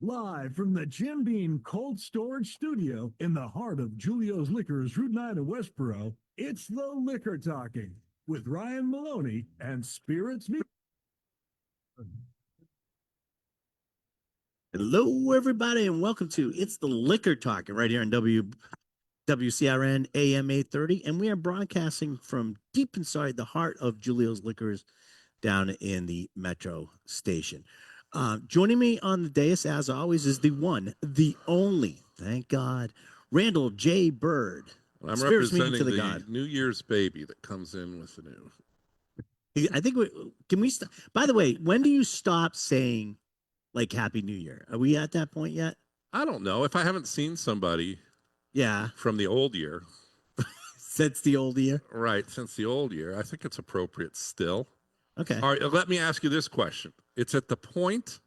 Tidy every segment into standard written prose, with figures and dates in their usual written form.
Live from the Jim Beam Cold Storage Studio in the heart of Julio's Liquors, Route 9 in Westboro, it's the Liquor Talking with Ryan Maloney and Spirits Me. Hello, everybody, and welcome to It's the Liquor Talking right here on WCRN AM 830. And we are broadcasting from deep inside the heart of Julio's Liquors down in the Metro station. Joining me on the dais, as always, is the one, the only, thank God, Randall J. Bird. I'm Spirits meeting representing to the God. New Year's baby that comes in with the new. I think can we stop? By the way, when do you stop saying like Happy New Year? Are we at that point yet? I don't know if I haven't seen somebody Yeah, from the old year, since the old year. right? Since the old year, I think it's appropriate still. Okay. All right, let me ask you this question. It's at the point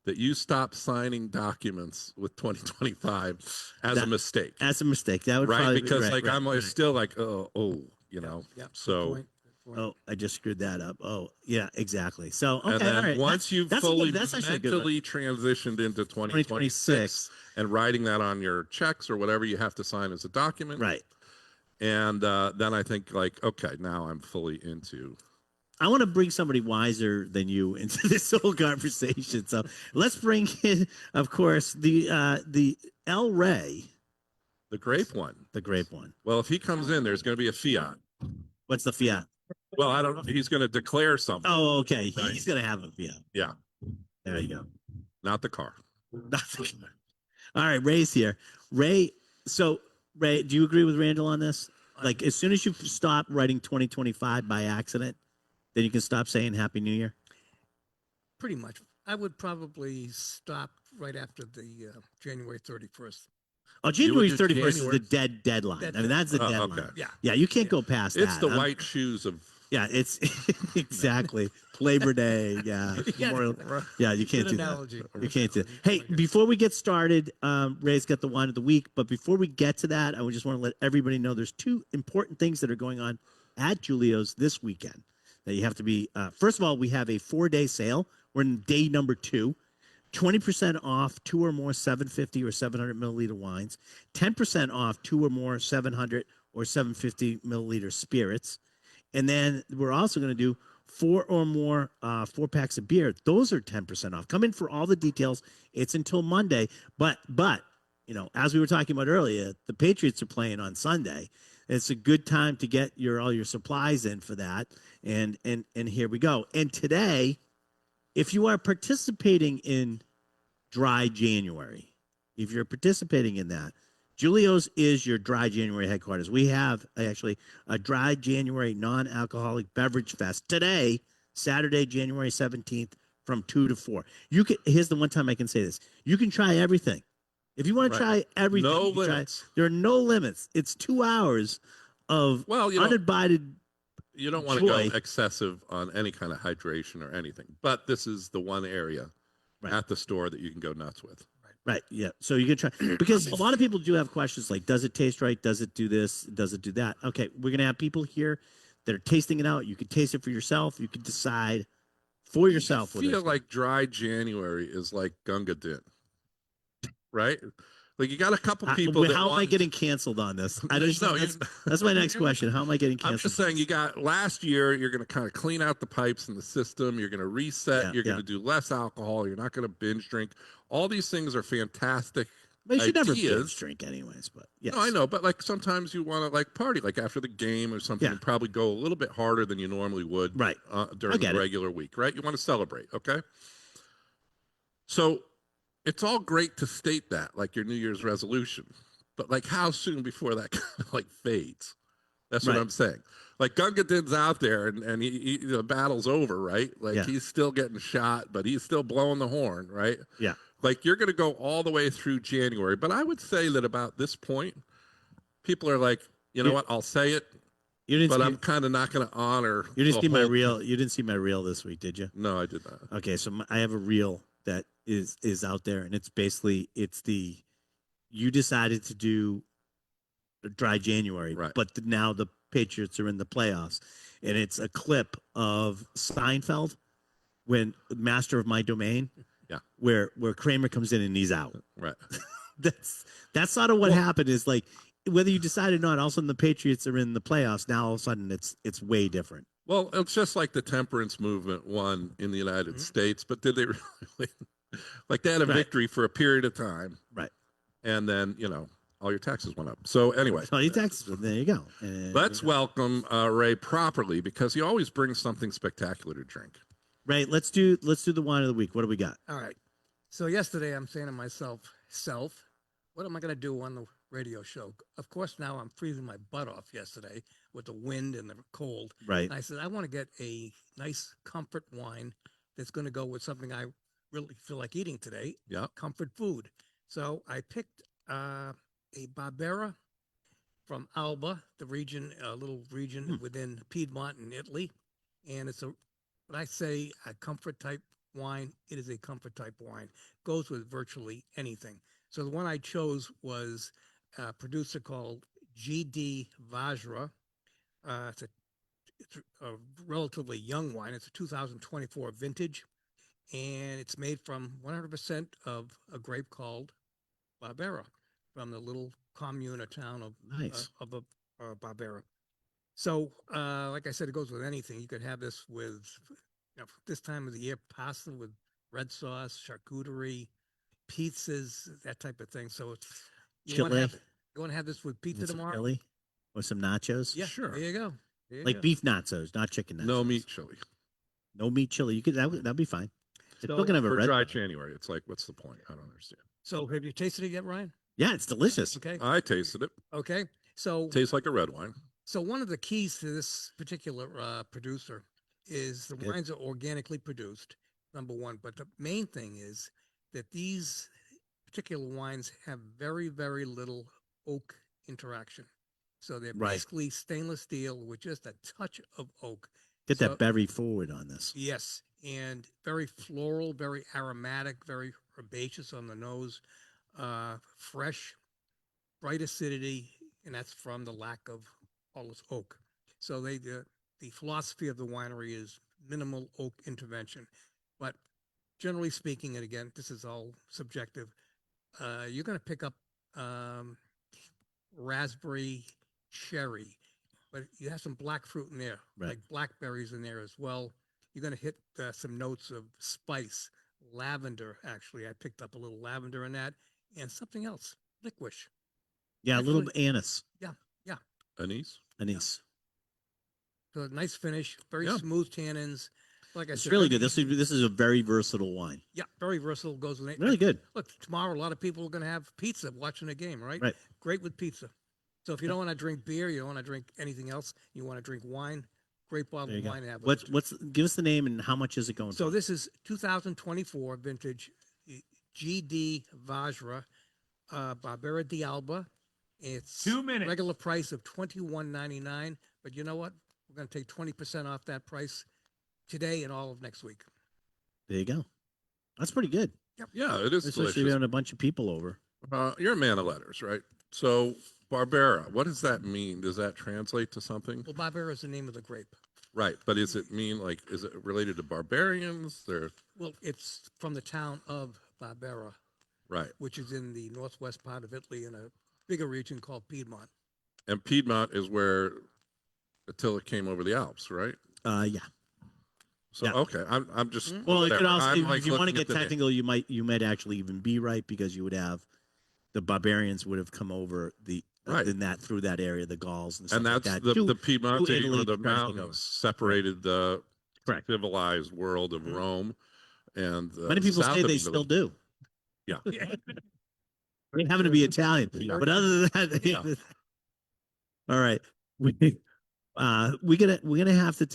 that you stop signing documents with 2025 as a mistake, That's a mistake. That would right? probably Because be, I'm right. still like, you know. Yeah. So, Good point. Oh, I just screwed that up. Oh, yeah, exactly. So, okay, and then all right. once you've that's fully actually a good one. mentally transitioned into 2026 and writing that on your checks or whatever you have to sign as a document, Right. and then I think like, okay, now I'm fully into. I want to bring somebody wiser than you into this whole conversation. So let's bring in, of course, the El Rey, The grape one. the grape one. Well, if he comes in, there's going to be a fiat. What's the fiat? Well, I don't know. He's going to declare something. Oh, okay. Right. He's gonna have a fiat. Yeah. There you go. Not the car. Nothing. All right, Ray's here. Ray, so Ray, do you agree with Randall on this? Like, as soon as you stop writing 2025 by accident, then you can stop saying Happy New Year? Pretty much. I would probably stop right after the January 31st. Oh, January do 31st is January? the deadline. I mean, that's the deadline. Okay. Yeah. Yeah, you can't go past It's that. the white shoes of. Yeah, it's exactly Labor Day. Yeah, Memorial- yeah, you can't Good do that. analogy. You can't do that. Hey, before we get started, Ray's got the wine of the week. But before we get to that, I just want to let everybody know there's two important things that are going on at Julio's this weekend that you have to be. First of all, we have a 4-day sale. We're in day number 2. 20% off 2 or more 750 or 700 milliliter wines. 10% off 2 or more 700 or 750 milliliter spirits. And then we're also going to do 4 or more 4 packs of beer. Those are 10% off. Come in for all the details. It's until Monday. But you know, as we were talking about earlier, the Patriots are playing on Sunday. It's a good time to get all your supplies in for that. And here we go. And today, if you are participating in Dry January, if you're participating in that, Julio's is your Dry January headquarters. We have actually a Dry January non-alcoholic beverage fest today, Saturday, January 17th, from 2 to 4. Here's the one time I can say this. You can try everything. If you want to try everything, No limits. there are no limits. It's 2 hours of uninvited. You don't want to go excessive on any kind of hydration or anything. But this is the one area at the store that you can go nuts with. Right. Yeah. So you can try, because a lot of people do have questions like, does it taste right? Does it do this? Does it do that? Okay. We're going to have people here that are tasting it out. You can taste it for yourself. You can decide for yourself. I feel like Dry January is like Gunga Din, right? Like you got a couple people. How am I getting canceled on this? I don't know. That's my next question. How am I getting canceled? I'm just saying, you got last year. You're going to kind of clean out the pipes in the system. You're going to reset. You're going to do less alcohol. You're not going to binge drink. All these things are fantastic. But you should never binge drink, anyways. But yes. No, I know. But like sometimes you want to like party, like after the game or something. And probably go a little bit harder than you normally would, right? During the regular week, right? You want to celebrate, okay? So. It's all great to state that, like your New Year's resolution, but like how soon before that kind of like fades? That's what I'm saying. Like Gunga Din's out there and the battle's over, right? Like he's still getting shot, but he's still blowing the horn, right? Yeah. Like you're going to go all the way through January, but I would say that about this point, people are like, you know what? I'll say it, but I'm kind of not going to honor. You didn't see my reel. You didn't see my reel this week, did you? No, I did not. Okay, so I have a reel that is out there, and it's basically you decided to do Dry January, right? But now the Patriots are in the playoffs, and it's a clip of Seinfeld when Master of My Domain, Yeah. Where Kramer comes in and he's out. Right. That's sort of what happened. Is like whether you decide or not, all of a sudden the Patriots are in the playoffs. Now all of a sudden it's way different. Well, it's just like the temperance movement won in the United States, but did they really? Like they had a Right. victory for a period of time, Right. and then all your taxes went up. So anyway, So you text. There you go. And let's welcome Ray properly because he always brings something spectacular to drink. Ray, let's do the wine of the week. What do we got? All right. So yesterday I'm saying to myself, what am I going to do on the radio show? Of course, now I'm freezing my butt off yesterday with the wind and the cold. Right. And I said, I want to get a nice comfort wine that's going to go with something I really feel like eating today. Yeah. Comfort food. So I picked a Barbera from Alba, the region, a little region within Piedmont in Italy. And it's when I say a comfort type wine, it is a comfort type wine. Goes with virtually anything. So the one I chose was a producer called GD Vajra. It's a relatively young wine. It's a 2024 vintage, and it's made from 100% of a grape called Barbera from the little commune or town of Nice. Barbera. So, like I said, it goes with anything. You could have this with, this time of the year, pasta with red sauce, charcuterie, pizzas, that type of thing. So, you want Chili. to have this with pizza With some tomorrow? chili or some nachos. Yeah, Sure. There you go. There you Like go. beef nachos, not chicken nachos. No meat chili No meat chili. You could that'd be fine. It's So- still gonna have a for red. dry January. It's like, what's the point? I don't understand. So, have you tasted it yet, Ryan? Yeah, it's delicious. Okay. I tasted it. Okay. So, Tastes like a red wine. one of the keys to this particular producer is the Good. wines are organically produced, number one. But the main thing is that these particular wines have very, very little oak interaction. So they're Right. basically stainless steel with just a touch of oak. Get So- that berry forward on this. Yes, and very floral, very aromatic, very herbaceous on the nose, fresh, bright acidity, and that's from the lack of all this oak. So the philosophy of the winery is minimal oak intervention, but generally speaking, and again, this is all subjective. You're going to pick up raspberry, cherry, but you have some black fruit in there, Right. like blackberries in there as well. You're going to hit some notes of spice, lavender. Actually, I picked up a little lavender in that, and something else, licorice. Yeah, a little Actually- anise. Anise. Anise. So a nice finish, very Yeah. smooth tannins. Like I It's said, really very good. easy- This is a very versatile wine. Yeah, very versatile. Goes with it. Really good. Look, tomorrow a lot of people are going to have pizza watching a game, right? Right. Great with pizza. So if you don't want to drink beer, you don't want to drink anything else, you want to drink wine, great bottle There of you go. wine to have. with What's it. give us the name and how much is it going So for? this is 2024 vintage GD Vajra Barbera di Alba. It's 2 minutes. regular price of $21.99, but you know what? We're going to take 20% off that price today and all of next week. There you go. That's pretty good. Yeah, it is Especially if you delicious. having a bunch of people over. You're a man of letters, right? So Barbera, what does that mean? Does that translate to something? Well, Barbera is the name of the grape. Right, but is it related to barbarians? They're Well, it's from the town of Barbera, right, which is in the northwest part of Italy in a bigger region called Piedmont. and Piedmont is where Attila came over the Alps, right? Yeah. So Yeah. okay, I'm just Well, it could whatever. also, I'm, if like, you want to looking get at the name. technical, you might actually even be right because you would have the barbarians would have come over Right. in that through that area, the Gauls and stuff And that's like that. the Piedmont, to Italy or the to try to take over. mountains separated the Correct. civilized world of Mhm. Rome, and Many people south say of they Italy. still do. Yeah. They happen to be Italian, Yeah. but other than that, Yeah. all right. We're gonna have to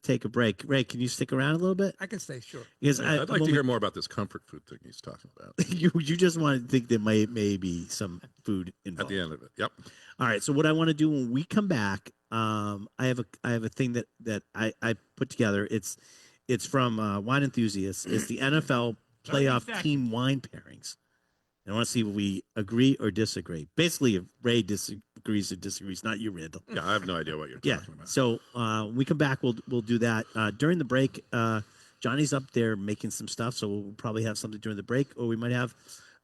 take a break. Ray, can you stick around a little bit? I can stay, sure. Because I'd like to hear more about this comfort food thing he's talking about you just want to think there may be some food at involved. the end of it. Yep. All right. So what I want to do when we come back, I have a thing that I put together. It's from Wine Enthusiasts. It's the NFL playoff team wine pairings. And I want to see if we agree or disagree. Basically, if Ray disagrees or disagrees, not you, Randall. Yeah, I have no idea what you're Yeah. talking about. So when we come back, we'll do that. During the break, Johnny's up there making some stuff, so we'll probably have something during the break, or we might have.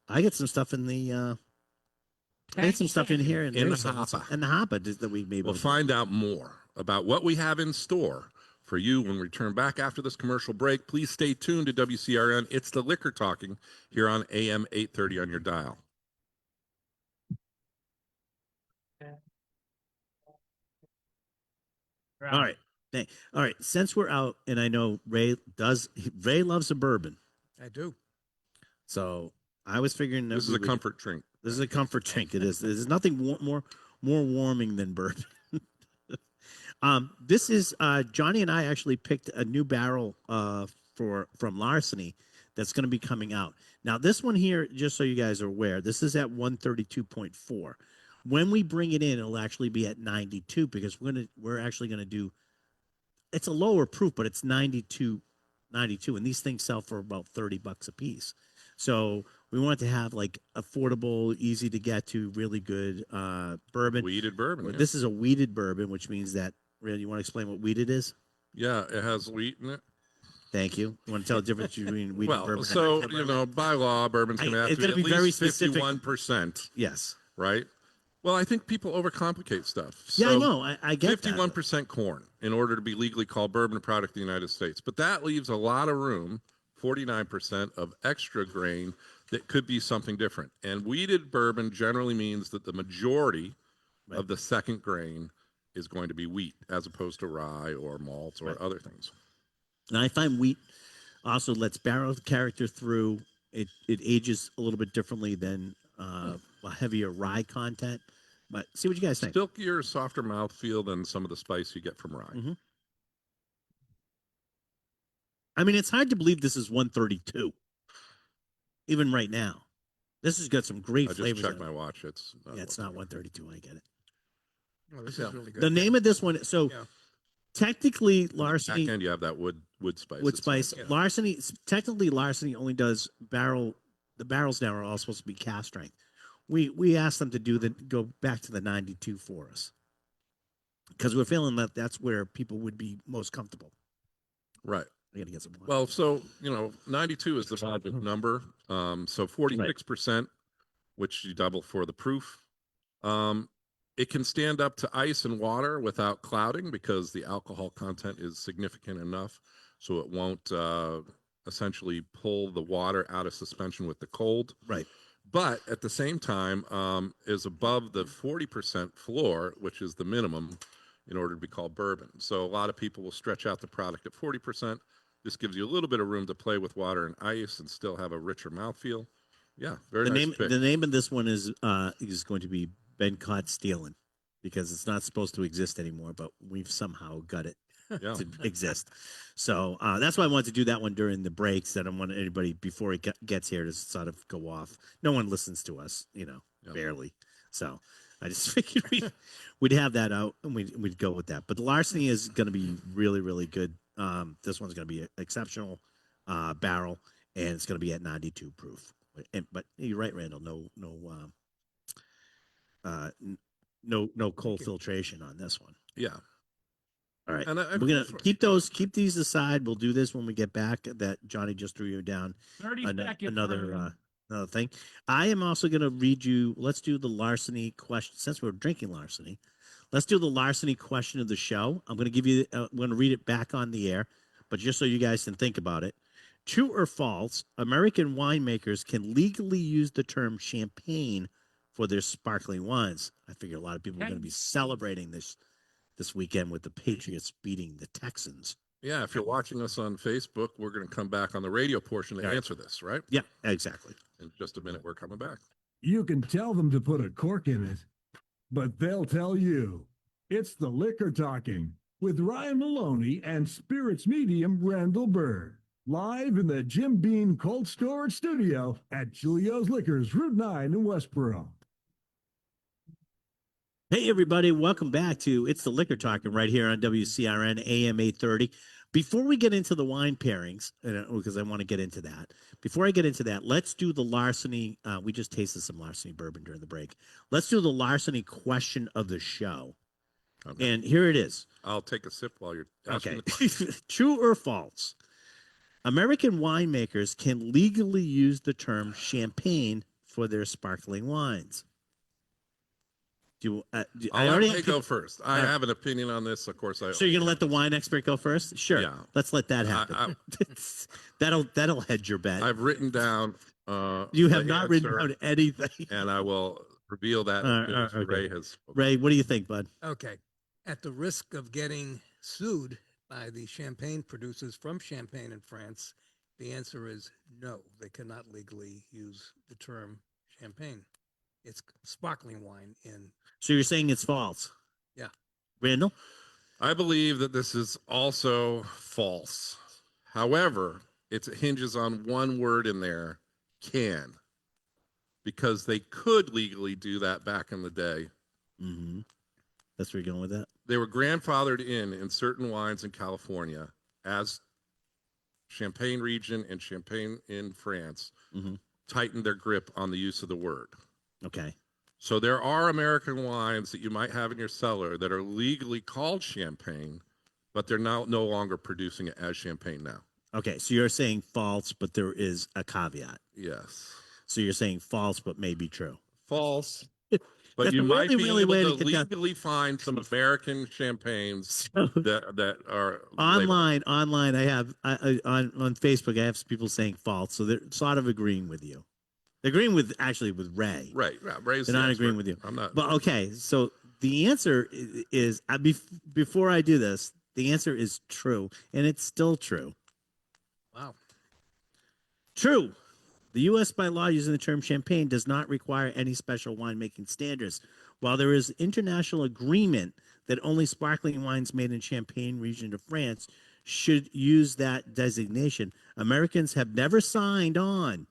I get some stuff in the. I get some stuff in here and In the there's some- hopper. and the hopper that we maybe We'll find out more about what we have in store for you when we return back after this commercial break. Please stay tuned to WCRN. It's the Liquor Talking here on AM 830 on your dial. All right. All right. Since we're out, and I know Ray loves a bourbon, I do. so I was figuring that This is a comfort drink. This is a comfort drink. It is. There's nothing more warming than bourbon. This is Johnny and I actually picked a new barrel from Larceny that's going to be coming out. Now this one here, just so you guys are aware, this is at 132.4. When we bring it in, it'll actually be at 92 because we're actually going to do. It's a lower proof, but it's 92, and these things sell for about $30 a piece. So we want to have like affordable, easy to get to, really good bourbon. Weeded bourbon. Yeah. This is a weeded bourbon, which means that. Ray, you want to explain what weeded is? Yeah, it has wheat in it. Thank you. You want to tell the difference between weeded Well, bourbon? so, you know, by law, bourbon's going to have It's to be gonna at be very least specific. 51%, Yes. right? Well, I think people overcomplicate stuff. Yeah, I So, know. I get that. 51% corn in order to be legally called bourbon product in the United States. But that leaves a lot of room, 49% of extra grain that could be something different. And weeded bourbon generally means that the majority Right. of the second grain is going to be wheat as opposed to rye or malts or Right. other things. And I find wheat also lets barrel the character through. It ages a little bit differently than a heavier rye content. But see what you guys think. Silkier, softer mouthfeel than some of the spice you get from rye. Mhm. I mean, it's hard to believe this is 132, even right now. This has got some great I just flavors. checked in it. my watch. It's Yeah, it's not 132. I get it. Oh, this Yeah. is really good. The name of this one. So Yeah. technically, back Larceny. end. You have that wood spice. Wood It's spice. nice. Yeah. Larceny, technically, Larceny only does barrel. The barrels now are all supposed to be cast strength. We asked them to go back to the 92 for us because we're feeling that that's where people would be most comfortable. Right. I gotta get some water. Well, so, you know, 92 is the magic number. So 46%, which you double for the proof. It can stand up to ice and water without clouding because the alcohol content is significant enough so it won't essentially pull the water out of suspension with the cold. Right. But at the same time, is above the 40% floor, which is the minimum in order to be called bourbon. So a lot of people will stretch out the product at 40%. This gives you a little bit of room to play with water and ice and still have a richer mouthfeel. Yeah, very the nice name pick. the name of this one is going to be Been Caught Stealing because it's not supposed to exist anymore, but we've somehow got it Yeah. to exist. So that's why I wanted to do that one during the breaks. That I don't want anybody before he gets here to sort of go off. No one listens to us, Yeah. barely. So I just figured we'd have that out and we'd go with that. But the Larceny is going to be really, really good. This one's going to be an exceptional barrel, and it's going to be at 92 proof. But you're right, Randall. No cold filtration on this one. Yeah. All right. And We're gonna keep these aside. We'll do this when we get back. That Johnny just threw you down 30 seconds. another thing. I am also gonna read you. Let's do the Larceny question. Since we're drinking Larceny, let's do the Larceny question of the show. I'm gonna give you. I'm gonna read it back on the air, but just so you guys can think about it. True or false? American winemakers can legally use the term champagne for their sparkling wines. I figure a lot of people are going to be celebrating this weekend with the Patriots beating the Texans. Yeah. If you're watching us on Facebook, we're going to come back on the radio portion to All right. answer this, right? Yeah, exactly. In just a minute, we're coming back. You can tell them to put a cork in it, but they'll tell you. It's the Liquor Talking with Ryan Maloney and Spirits Medium Randall Bird. Live in the Jim Beam Cold Storage Studio at Julio's Liquors, Route 9 in Westboro. Hey, everybody. Welcome back to It's the Liquor Talking right here on WCRN AM 830. Before we get into the wine pairings, because I want to get into that, before I get into that, let's do the Larceny. We just tasted some Larceny bourbon during the break. Let's do the Larceny question of the show. Okay. And here it is. I'll take a sip while you're asking Okay. the question. True or false? American winemakers can legally use the term champagne for their sparkling wines. I I'll already let Ray have go first. I All right. have an opinion on this. Of course, So you're gonna let the wine expert go first? Sure. Yeah. Let's let that happen. That'll hedge your bet. I've written down. You have the not written answer, down anything. and I will reveal that as soon as okay. Ray has. Ray, what do you think, bud? Okay. At the risk of getting sued by the champagne producers from Champagne in France, the answer is no. They cannot legally use the term champagne. It's sparkling wine in. So you're saying it's false? Yeah. Randall? I believe that this is also false. However, it hinges on one word in there, can, because they could legally do that back in the day. Mm-hmm. That's where you're going with that? They were grandfathered in certain wines in California as Champagne region and Champagne in France tightened their grip on the use of the word. Okay. So there are American wines that you might have in your cellar that are legally called champagne, but they're now no longer producing it as champagne now. Okay. So you're saying false, but there is a caveat. Yes. So you're saying false, but may be true. False. But That's you a might really, be really way able to to get down. legally find some American champagnes So that are labeled. online, I have on Facebook, I have some people saying false. So they're sort of agreeing with you. They're agreeing with Ray. Right. Yeah, Ray's They're the not expert. agreeing with you. I'm not. But okay, so the answer is before I do this, the answer is true, and it's still true. Wow. True. The U.S. by law using the term champagne does not require any special winemaking standards. While there is international agreement that only sparkling wines made in Champagne region of France should use that designation, Americans have never signed on,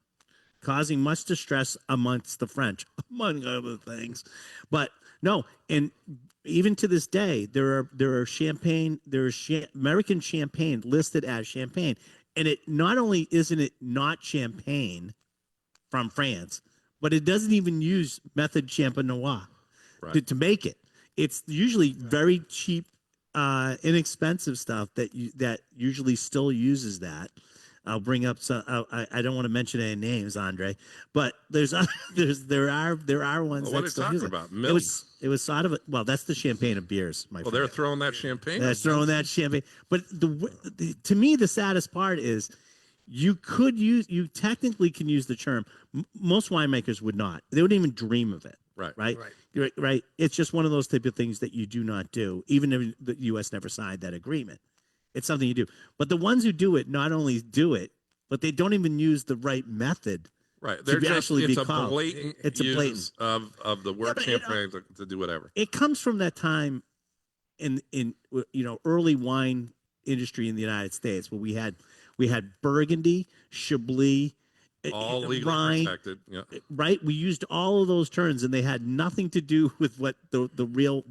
causing much distress amongst the French, among other things. But no, and even to this day, there are American champagne listed as champagne, and it not only isn't it not champagne from France, but it doesn't even use method champenois to make it. It's usually very cheap, inexpensive stuff that usually still uses that. I'll bring up some. I don't want to mention any names, Andre, but there are ones. What are that you still talking use about? It was sort of that's the champagne of beers. My Well, friend. they're throwing that champagne. They're throwing that champagne. But to me, the saddest part is you technically can use the term. Most winemakers would not. They wouldn't even dream of it. Right. Right. It's just one of those type of things that you do not do, even if the U.S. never signed that agreement. It's something you do. But the ones who do it not only do it, but they don't even use the right method. Right. They're just, actually it's be a called. blatant It's a blatant use of the word but champagne to do whatever. It comes from that time in early wine industry in the United States where we had Burgundy, Chablis, All legally Rhine, protected. Yeah. right? We used all of those terms, and they had nothing to do with what a real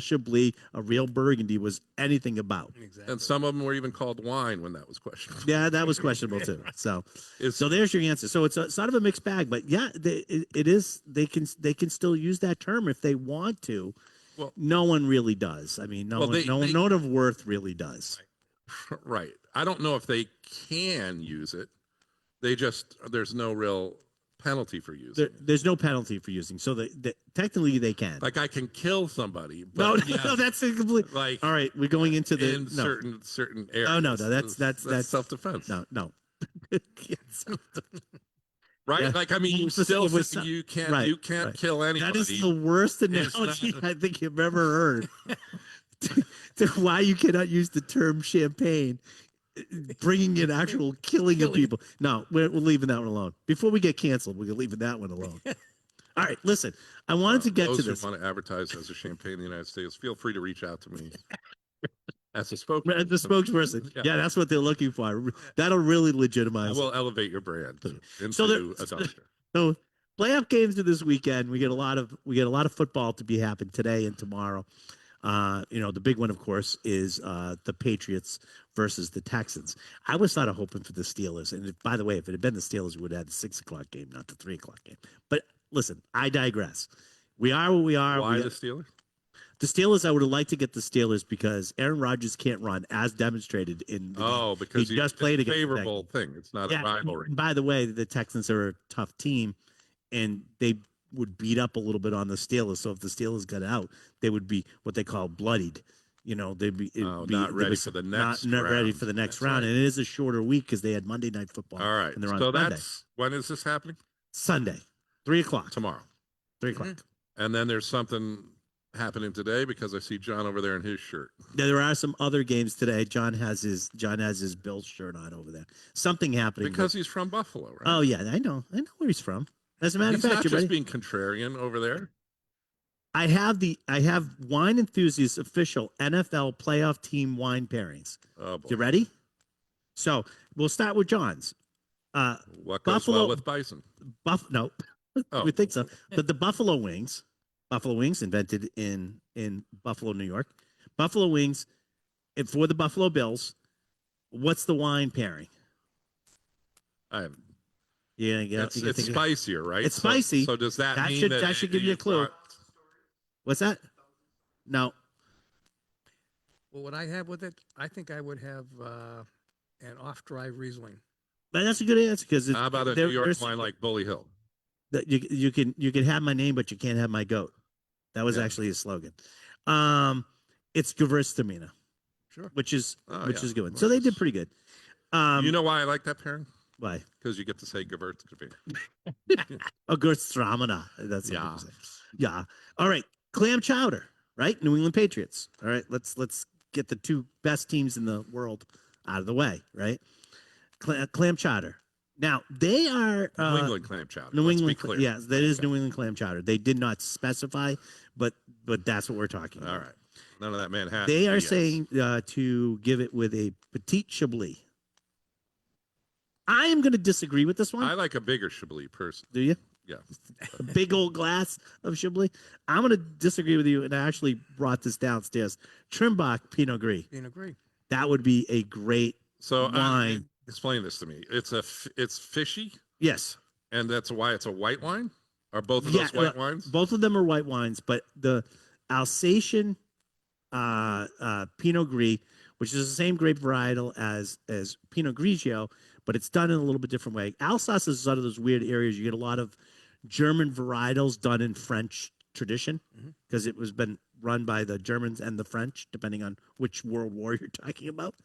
Chablis, a real Burgundy was anything about. Exactly. And some of them were even called wine when that was questionable. Yeah, that was questionable too. So It's, there's your answer. So it's sort of a mixed bag, but yeah, it is. They can still use that term if they want to. Well, no one really does. I mean, no one of worth really does. right. I don't know if they can use it. There's no real penalty for using it. There's no penalty for using. So technically they can. Like I can kill somebody. No, But yes, no, that's a complete. like All right, we're going into the in certain areas. No, that's self-defense. No. Right? Yeah. Like I mean, you can't kill anybody. That is the worst analogy I think you've ever heard. to why you cannot use the term champagne, bringing in actual killing of people. No, we're leaving that one alone. Before we get canceled, we're leaving that one alone. All right, listen. I wanted to get to this. Those who want to advertise as a champagne in the United States, feel free to reach out to me as a spokesperson. As the spokesperson. Yeah. Yeah, that's what they're looking for. That'll really I legitimize. will elevate your brand into So a doctor. So playoff games are this weekend. We get a lot of football to be happening today and tomorrow. The big one, of course, is the Patriots versus the Texans. I was sort of hoping for the Steelers. And by the way, if it had been the Steelers, we would have had the 6 o'clock game, not the 3 o'clock game. But listen, I digress. We are what we are. Why the Steelers? The Steelers, I would have liked to get the Steelers because Aaron Rodgers can't run, as demonstrated in the game. Oh, because He just played it's a against the favorable thing. It's not a Yeah, rivalry. and by the way, the Texans are a tough team, and they would beat up a little bit on the Steelers. So if the Steelers got out, they would be what they call bloodied. You know, they'd be, Not ready for the next not ready round. for the next That's round. right. And it is a shorter week because they had Monday Night Football. All right. and they're on So Sunday. that's when is this happening? Sunday, 3:00. Tomorrow. 3:00. And then there's something happening today because I see John over there in his shirt. Now, there are some other games today. John has his Bills shirt on over there. Something happening Because he's from Buffalo, right? Oh yeah, I know where he's from. As a matter he's of fact, not you just ready? being contrarian over there. I have Wine Enthusiast official NFL playoff team wine pairings. Oh boy. You ready? So we'll start with John's. What goes Buffalo- well with bison? No, Oh. we think so. But the Buffalo Wings invented in Buffalo, New York. Buffalo Wings, and for the Buffalo Bills. What's the wine pairing? I, Yeah, it's spicier, right? It's So- spicy. So, does that, That mean should- that, that should give you a clue. brought- What's that? No, Well, what I have with it, I think I would have an off-dry Riesling. but that's a good answer because How about a New York wine like Bully Hill? you can have my name, but you can't have my goat. That was Yeah. actually his slogan. It's Gewürztraminer, Sure. which is Oh, which yeah, is good. of So they course. did pretty good. You know why I like that pairing? Why? Because you get to say Gewürztraminer. Oh, Gewürztraminer. That's what Yeah. people say. Yeah. All right. Clam chowder. Right. New England Patriots. All right. Let's get the two best teams in the world out of the way. Right. Clam chowder. Now they are New England clam chowder. New Let's England. be clear. Yes, that is New England clam chowder. They did not specify, but that's what we're talking about. All right. None of that Manhattan. They are BS. saying to give it with a petit chablis. I am going to disagree with this one. I like a bigger Chablis person. Do you? Yeah. A big old glass of Chablis. I'm going to disagree with you, and I actually brought this downstairs. Trimbach Pinot Gris. Pinot Gris. That would be a great So wine. explain this to me. It's fishy, Yes. and that's why it's a white wine. Are both of Yeah, those white wines? Both of them are white wines, but the Alsatian Pinot Gris, which is the same grape varietal as Pinot Grigio, but it's done in a little bit different way. Alsace is one of those weird areas. You get a lot of German varietals done in French tradition because it was been run by the Germans and the French, depending on which World War you're talking about.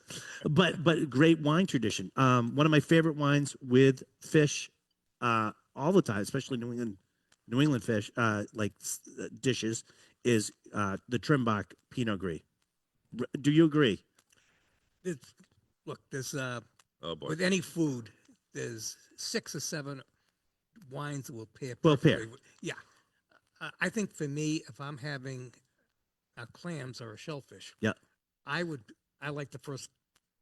But great wine tradition. One of my favorite wines with fish all the time, especially New England fish dishes, is the Trimbach Pinot Gris. Do you agree? Look, there's Oh boy. with any food, there's 6 or 7 wines that will pair. Will pair. perfectly with- Yeah, I think for me, if I'm having clams or a shellfish, Yeah. I like the first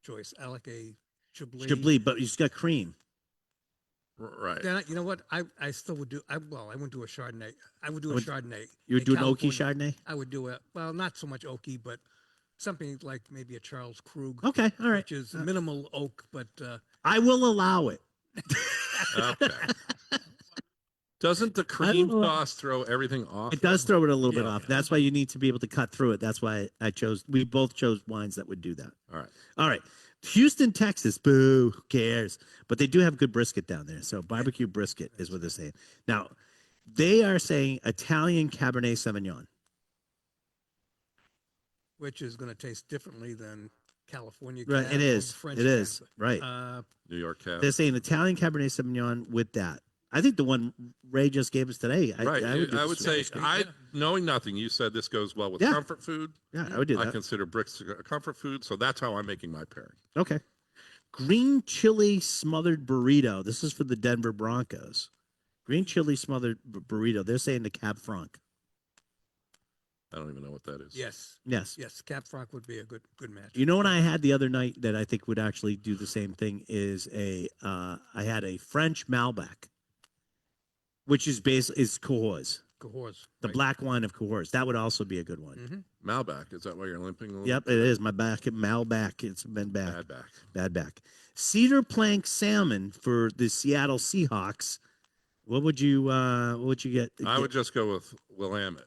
choice. I like a Chablis. Chablis, but you just got cream. Right. Then you know what? I still would do. I wouldn't do a Chardonnay. I would do a Would- Chardonnay. You would In do an Oaky California, Chardonnay? I would do not so much oaky, but something like maybe a Charles Krug, Okay, all right. which is minimal oak, but I will allow it. Okay. Doesn't the I don't cream know. sauce throw everything off? It does throw it a little bit Yeah. off. That's why you need to be able to cut through it. That's why we both chose wines that would do that. All right. All right. Houston, Texas. Boo. Who cares? But they do have good brisket down there. So barbecue brisket is what they're saying. Now, they are saying Italian Cabernet Sauvignon. which is going to taste differently than California. Right. Cab It or is. French It is. Cab. Right. New York cab. They're saying Italian Cabernet Sauvignon with that. I think the one Ray just gave us today. Right. I would, do I the would same. say, knowing nothing, you said this goes well with Yeah. comfort food. Yeah, I would do I that. consider bricks a comfort food, so that's how I'm making my pairing. Okay. Green chili smothered burrito. This is for the Denver Broncos. Green chili smothered burrito. They're saying the Cab Franc. I don't even know what that is. Yes, Yes. yes, Cab Franc would be a good match. You know what I had the other night that I think would actually do the same thing is I had a French Malbec, which is Cahors, Cahors, the right. black wine of Cahors. That would also be a good one. Mhm. Malbec. Is that why you're limping a little? Yep, it is. My back, Malbec. It's been bad. Bad back. Bad back. Cedar plank salmon for the Seattle Seahawks. What would you get? I would just go with Willamette.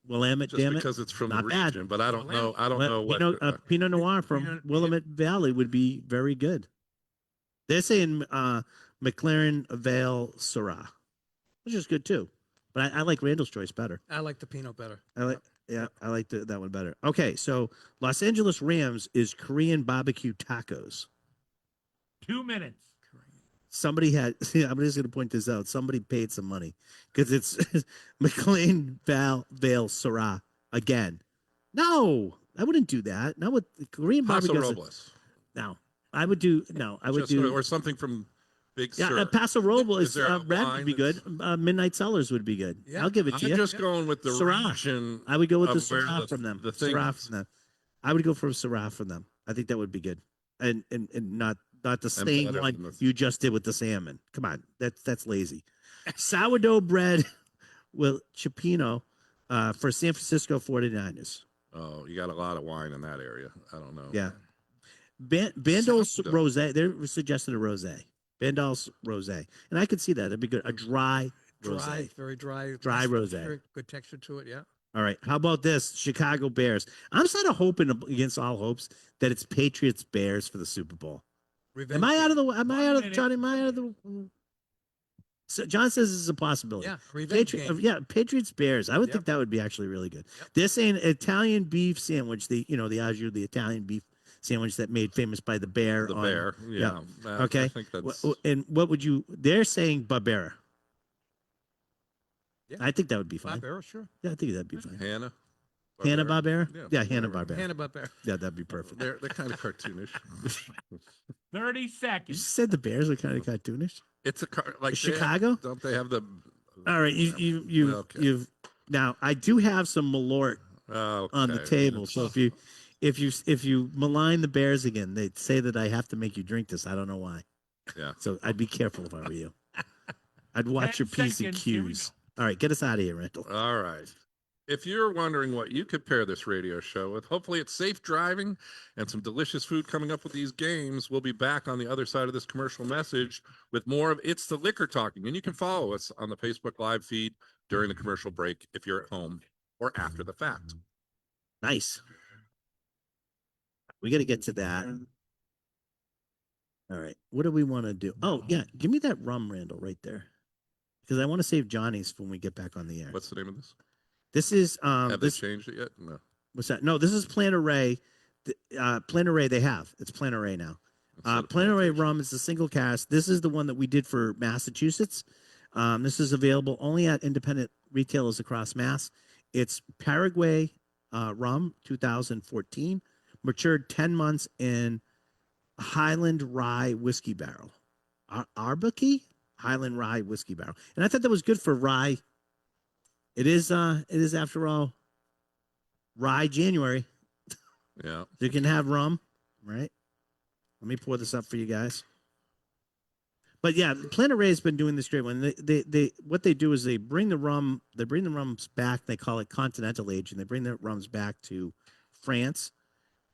Willamette, Just damn it. because it's from Not the bad. region, but I don't know. I don't Well, know what. Pinot Noir from Pinot- Willamette Valley would be very good. They're saying McLaren Vale Syrah, which is good too. But I like Randall's Choice better. I like the Pinot better. I like, I like that one better. Okay, so Los Angeles Rams is Korean barbecue tacos. 2 minutes. Somebody had. I'm just going to point this out. Somebody paid some money because it's McLean Vale Syrah again. No, I wouldn't do that. Not with Korean Paso barbecue. Robles. No, I would do. No, I would Just- do. or something from Big Yeah, Sur. Paso Robles Is there a red wine would be good. Midnight Cellars would be good. Yeah. I'll give it I'm to you. just going with the Syrah. region. I would go with the of where Syrah from them. The Syrah things, from them. I would go for a Syrah from them. I think that would be good, and not the same better one than this. you just did with the salmon. Come on, that's lazy. Sourdough bread with Cipino for San Francisco 49ers. oh, you got a lot of wine in that area. I don't know. Yeah. Bandol's Sourdough. Rosé. They're suggesting a rosé. Bandol's Rosé, and I could see that. It'd be good. A dry Dry, rosé. very dry. Dry Nice rosé. texture, good texture to it. Yeah. All right. How about this? Chicago Bears. I'm sort of hoping against all hopes that it's Patriots Bears for the Super Bowl. Revenge Am I out of the? Am I out of minute. Johnny? Am I out of the? So John says this is a possibility. Yeah. Revenge game. Yeah, Patriots Bears. I would Yep. think that would be actually really good. Yep. They're saying Italian beef sandwich. The the au jus, the Italian beef sandwich that made famous by the bear. The on- bear. Yeah. I Okay. think that's. And what would you? They're saying Barbera. Yeah. I think that would be fine. Barbera, sure. Yeah, I think that'd be fine. Hannah. Hannah Barbera. Yeah, Yeah, Hannah whatever. Barbera. Hanna Barbera. Yeah, that'd be perfect. They're kind of cartoonish. 30 You seconds. said the Bears are kind of cartoonish. It's a like they have- Chicago? don't they have the? All right, you've Okay. you've now. I do have some Malort on the Okay. table, so if you malign the Bears again, they'd say that I have to make you drink this. I don't know why. Yeah. So I'd be careful if I were you. I'd watch 10 your P's and seconds, here we Q's. All right, get us out of here, Rental. All right. If you're wondering what you could pair this radio show with, hopefully it's safe driving and some delicious food coming up with these games. We'll be back on the other side of this commercial message with more of It's the Liquor Talking. And you can follow us on the Facebook Live feed during the commercial break if you're at home or after the fact. Nice. We got to get to that. All right. What do we want to do? Oh, yeah. Give me that rum, Randall, right there. Because I want to save Johnny's when we get back on the air. What's the name of this? This is Have this they changed it yet? No. what's that? No, this is Plan Array. Plan Array they have. It's Plan Array now. Instead of Plan Array plantation. rum is the single cast. This is the one that we did for Massachusetts. This is available only at independent retailers across Mass. It's Paraguay rum, 2014, matured 10 months in Highland Rye whiskey barrel. Arbuckle Highland Rye whiskey barrel, and I thought that was good for rye. It is after all rye January. Yeah. You can have rum, right? Let me pour this up for you guys. But yeah, Plan Array has been doing this great one. They what they do is they bring the rums back. They call it continental age, and they bring the rums back to France.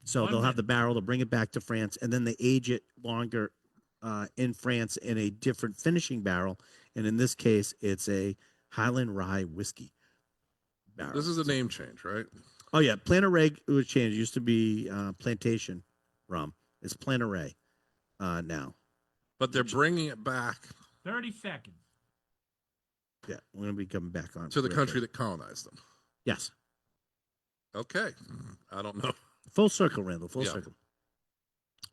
So they'll have the barrel. They'll bring it back to France, and then they age it longer in France in a different finishing barrel. And in this case, it's a Highland Rye whiskey barrel. This is a name change, right? Oh yeah, Plan Array was changed. It used to be Plantation rum. It's Plan Array now. But they're bringing it back 30 seconds. Yeah, we're gonna be coming back on to the real country quick. that colonized them. Yes, Okay. I don't know. full circle, Randall. Full Yeah. circle.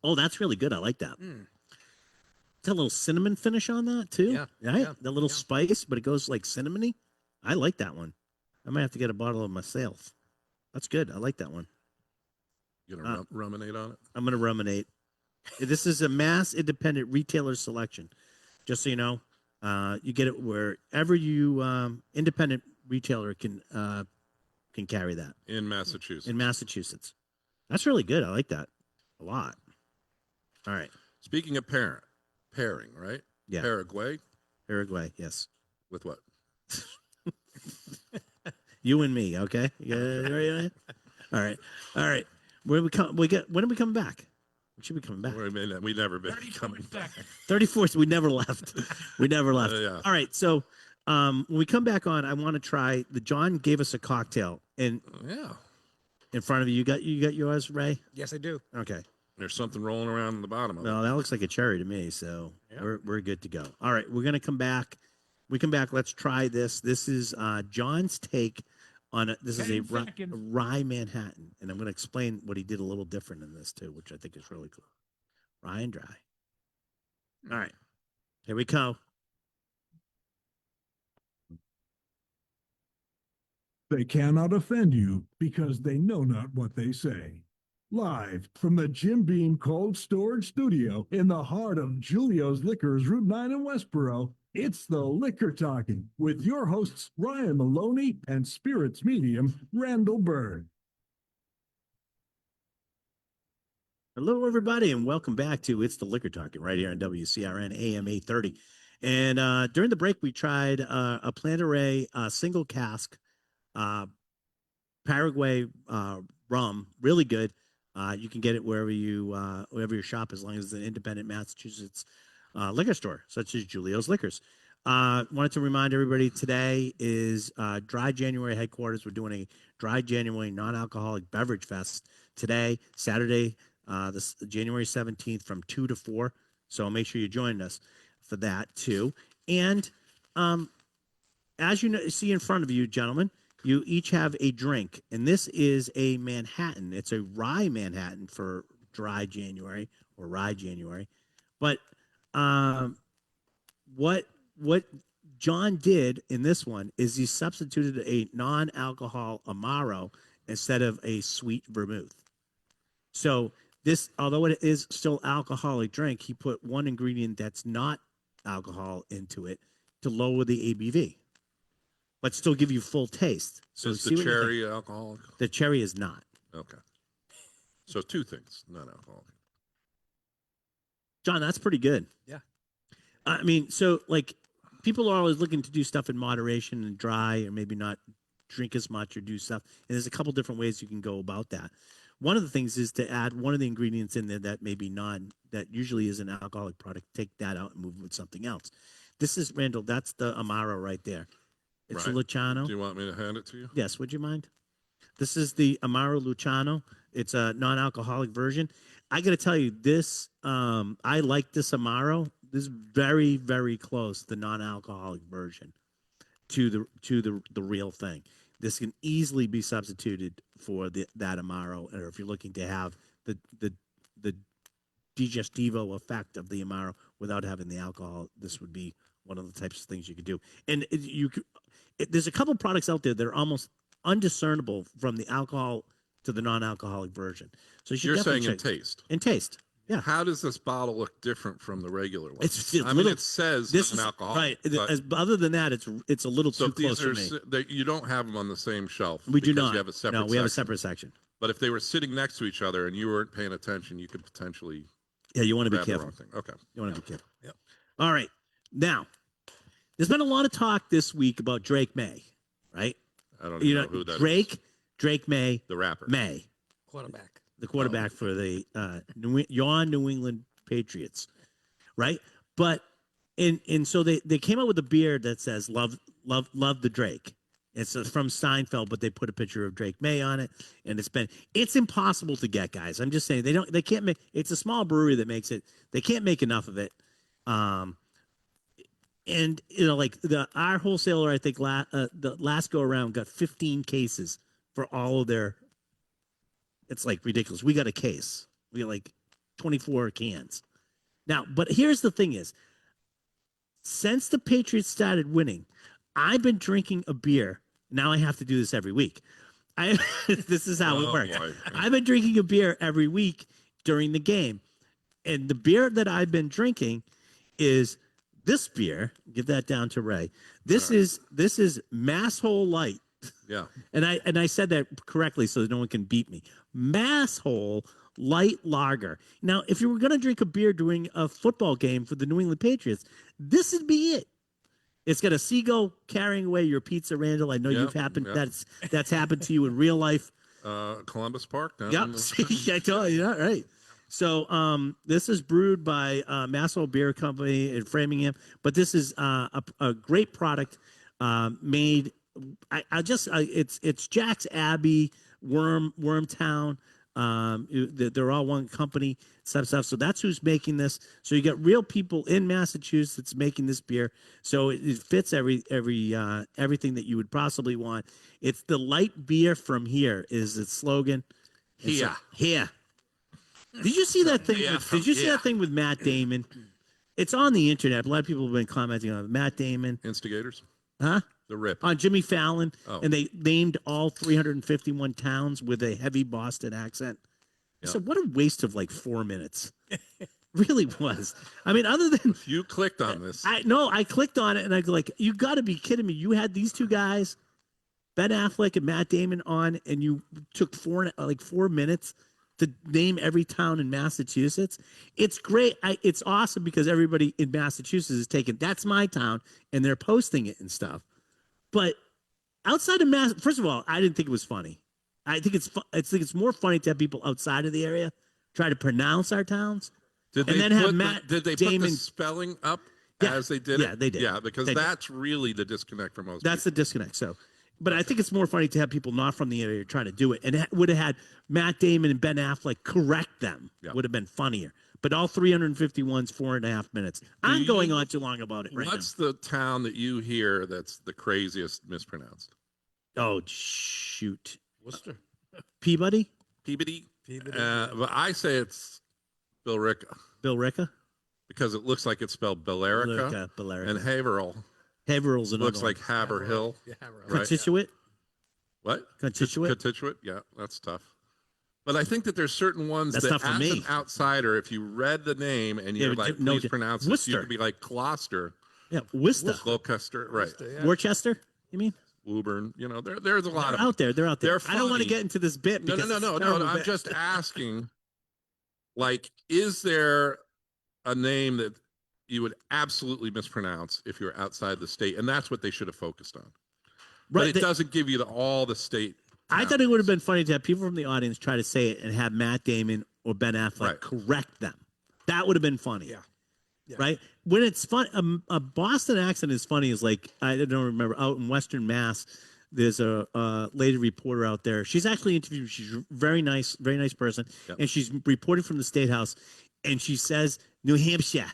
Oh, that's really good. I like that. Mm. It's a little cinnamon finish on that too. Yeah, Right. yeah, That little yeah. spice, but it goes like cinnamony. I like that one. I might have to get a bottle of myself. That's good. I like that one. You gonna ruminate on it? I'm gonna ruminate. This is a Mass independent retailer selection. Just so you know, you get it wherever you independent retailer can carry that In Massachusetts. in Massachusetts. That's really good. I like that a lot. All right, Speaking of pairing, right? Yeah. Paraguay Uruguay. Yes, with what? you and me. Okay. Yeah. All right. All right. When are we coming back? We should be coming back. We never been 34 coming back. seconds. 34th. We never left. We never left. Yeah. All right. So when we come back on, I want to try John gave us a cocktail And Yeah. in front of you, you got yours, Ray? Yes, I do. Okay. There's something rolling around in the bottom of it. Well, that looks like a cherry to me, so Yeah. we're good to go. All right, we're gonna come back. We come back. Let's try this. This is John's take on it. This is 10 a seconds. rye Manhattan, and I'm gonna explain what he did a little different in this too, which I think is really cool. Rye and dry. All right, here we go. They cannot offend you because they know not what they say. Live from the Jim Beam Cold Storage Studio in the heart of Julio's Liquors, Route 9 in Westboro, it's the Liquor Talking with your hosts, Ryan Maloney and Spirits Medium, Randall Bird. Hello, everybody, and welcome back to It's the Liquor Talking right here on WCRN AM 830. And during the break, we tried a Plant Array single cask Paraguay rum, really good. You can get it wherever your shop, as long as it's an independent Massachusetts liquor store, such as Julio's Liquors. Wanted to remind everybody today is Dry January headquarters. We're doing a Dry January non-alcoholic beverage fest today, Saturday, this January 17th from 2 to 4. So make sure you join us for that too. And as you know, see in front of you, gentlemen, you each have a drink, and this is a Manhattan. It's a rye Manhattan for Dry January or Rye January. But what John did in this one is he substituted a non-alcohol Amaro instead of a sweet vermouth. So this, although it is still alcoholic drink, he put one ingredient that's not alcohol into it to lower the ABV, but still give you full taste. So Is see the what you think. cherry alcoholic? The cherry is not. Okay. So two things, not alcoholic. John, that's pretty good. Yeah. I mean, so like people are always looking to do stuff in moderation and dry, or maybe not drink as much or do stuff. And there's a couple different ways you can go about that. One of the things is to add one of the ingredients in there that maybe that usually is an alcoholic product. Take that out and move it with something else. This is Randall. That's the Amaro right there. It's Right. a Luciano. Do you want me to hand it to you? Yes, would you mind? This is the Amaro Luciano. It's a non-alcoholic version. I got to tell you, this I like this Amaro. This is very, very close, the non-alcoholic version to the real thing. This can easily be substituted for that Amaro, or if you're looking to have the digestivo effect of the Amaro without having the alcohol, this would be one of the types of things you could do. And there's a couple products out there that are almost undiscernible from the alcohol to the non-alcoholic version. So you should You're definitely saying in check. taste. In taste. Yeah. How does this bottle look different from the regular one? It's I mean, little- it says This is non-alcoholic. right. but- Other than that, it's a little so too if these close for are me. you don't have them on the same shelf. We do because not. You have a separate. No, we have a section. separate section. But if they were sitting next to each other and you weren't paying attention, you could potentially Yeah, you want to be grab the careful. wrong thing. Okay. You want to be careful. Yep. All right. Now, there's been a lot of talk this week about Drake May, right? I don't even know who that is. Drake May, The rapper. May, Quarterback. the quarterback for the New England Patriots, right? But and so they came out with a beer that says love the Drake. It's from Seinfeld, but they put a picture of Drake May on it, and it's impossible to get, guys. I'm just saying they can't make. It's a small brewery that makes it. They can't make enough of it. And like our wholesaler, I think the last go around got 15 cases for all of their. It's like ridiculous. We got a case. We got like 24 cans. Now, but here's the thing: is since the Patriots started winning, I've been drinking a beer. Now I have to do this every week. This is how it Oh, works. boy. I've been drinking a beer every week during the game, and the beer that I've been drinking is this beer. Give that down to Ray. This is Masshole Light, Yeah. and I said that correctly so that no one can beat me. Masshole Light Lager. Now, if you were going to drink a beer during a football game for the New England Patriots, this would be it. It's got a seagull carrying away your pizza, Randall. I know Yep, you've happened. yep. That's happened to you in real life. Columbus Park. Down Yep. in the- I told you, yeah, right. So this is brewed by Masshole Beer Company in Framingham, but this is a great product made it's Jack's Abbey, Wormtown. They're all one company, stuff. So that's who's making this. So you got real people in Massachusetts making this beer. So it fits everything that you would possibly want. It's the light beer from here is its slogan. It's Here. like, here. Did you see that thing? Yeah, Did you see yeah. that thing with Matt Damon? It's on the internet. A lot of people have been commenting on it. Matt Damon, Instigators. huh? The Rip. On Jimmy Fallon, Oh. and they named all 351 towns with a heavy Boston accent. I Yeah. said, what a waste of like 4 minutes. Really was. I mean, other than You clicked on this. I clicked on it and I go like, you got to be kidding me. You had these two guys, Ben Affleck and Matt Damon, on, and you took 4 minutes to name every town in Massachusetts. It's great. It's awesome because everybody in Massachusetts is taking, that's my town, and they're posting it and stuff. But outside of Mass, first of all, I didn't think it was funny. I think it's more funny to have people outside of the area try to pronounce our towns. Did And they then have put Matt the, did they put Damon- the spelling up Yeah, as they did yeah, it? they did. Yeah, because They did. that's really the disconnect for most That's the disconnect. So, but I think it's more funny to have people not from the area try to do it, and it would have had Matt Damon and Ben Affleck correct them. Yeah. Would have been funnier. But all 351's 4.5 minutes. I'm going on too long about it people. right What's the town that you hear that's the craziest mispronounced? now. Oh shoot, Worcester. Peabody, Peabody. Peabody. But I say it's Billerica Bill Ricka, because it looks like it's spelled Billerica, Billerica. and Haverhill Haverhill's another looks one. like Haverhill. Yeah, right. Right. Contituate, What? Contituate. Contituate. Yeah, that's tough. But I think that there's certain ones That's that, tough for as me. an outsider, if you read the name and Yeah, you're but like, no, please pronounce this, you Worcester. could be like Gloucester, Yeah, Worcester, Gloucester, right? Worcester, yeah. Worcester. You mean? Woburn. You know, there's a lot They're of out there. They're out there. They're I don't want to funny. get into this bit. No, Because no, it's no, a no, terrible no. I'm bit. just asking, like, is there a name that you would absolutely mispronounce if you're outside the state? And that's what they should have focused on. But Right. it doesn't give you all the state. I thought it would have been funny to have people from the audience try to say it and have Matt Damon or Ben Affleck Right. correct them. That would have been funny. Yeah. Yeah. Right? When it's fun, a Boston accent is funny. Is like, I don't remember, out in Western Mass, there's a lady reporter out there. She's actually interviewed. She's very nice person. Yep. And she's reporting from the State House. And she says, New Hampshire.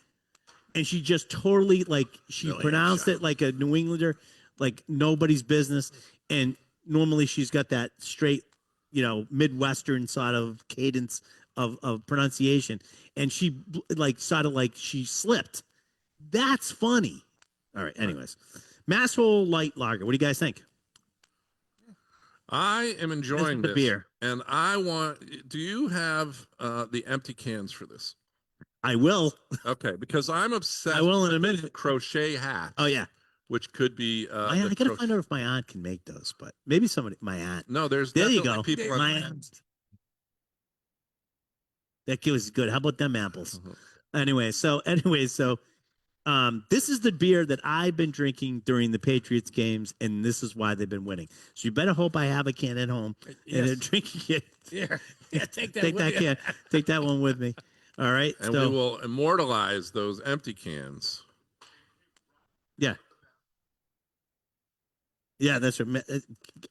And she just totally, like, she New pronounced Hampshire. it like a New Englander, like nobody's business. And normally she's got that straight, Midwestern sort of cadence of pronunciation. And she she slipped. That's funny. All right. Anyways, Masshole Light Lager. What do you guys think? I am enjoying the this. beer. And I want, do you have the empty cans for this? I will. Okay, because I'm obsessed I will in a with minute. crochet hats. Oh yeah. Which could be I the gotta find out if my aunt can make those, but maybe my aunt. No, there's There you definitely go. people My on- aunt. That was good. How about them apples? Mhm. Anyway, so this is the beer that I've been drinking during the Patriots games, and this is why they've been winning. So you better hope I have a can at home and they're Yes. drinking it. Yeah. Yeah. Take that. Take with that you. can. Take that one with me. All right. And so we will immortalize those empty cans. yeah. Yeah, that's right.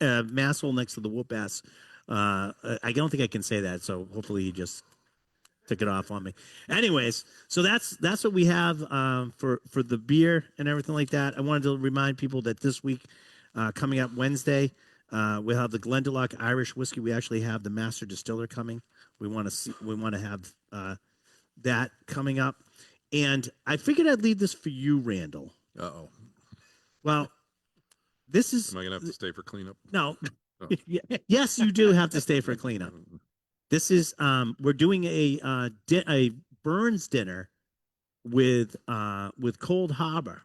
Masshole next to the whoop ass. I don't think I can say that, so hopefully he just took it off on me. Anyways, so that's what we have for the beer and everything like that. I wanted to remind people that this week, coming up Wednesday, we'll have the Glendalough Irish whiskey. We actually have the master distiller coming. We want to have that coming up, and I figured I'd leave this for you, Randall. Uh-oh. Well, this is Am I going to have to stay for cleanup? no. Oh. Yes, you do have to stay for cleanup. This is we're doing a Burns dinner with Cold Harbor.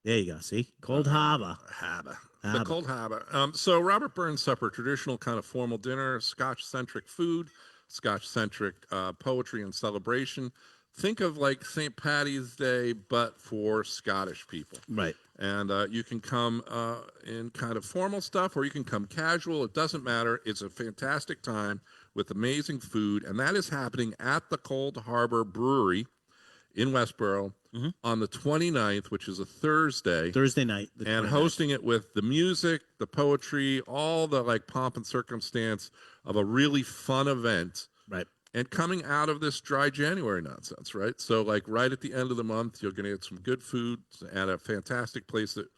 There you go. See, Cold Harbor. Harbor. The Harbor. Cold Harbor. So Robert Burns Supper, traditional kind of formal dinner, Scotch-centric food, Scotch-centric poetry and celebration. Think of like St. Paddy's Day, but for Scottish people. Right. And you can come in kind of formal stuff, or you can come casual. It doesn't matter. It's a fantastic time with amazing food, and that is happening at the Cold Harbor Brewery in Westboro Mhm. on the 29th, which is a Thursday, Thursday night. the and 29th. hosting it with the music, the poetry, all the like pomp and circumstance of a really fun event. Right. And coming out of this dry January nonsense, right? So, like, right at the end of the month, you're going to get some good food at a fantastic place that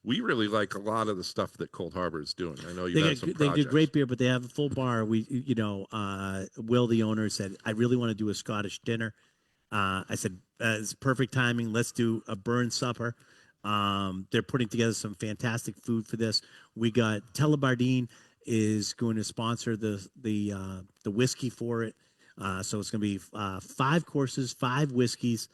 we really like a lot of the stuff that Cold Harbor is doing. I know you They have get some they projects. do great beer, but they have a full bar. Will, the owner, said, I really want to do a Scottish dinner. I said, it's perfect timing. Let's do a burn supper. They're putting together some fantastic food for this. We got Telebardine is going to sponsor the whiskey for it. So it's going to be 5 courses, 5 whiskeys.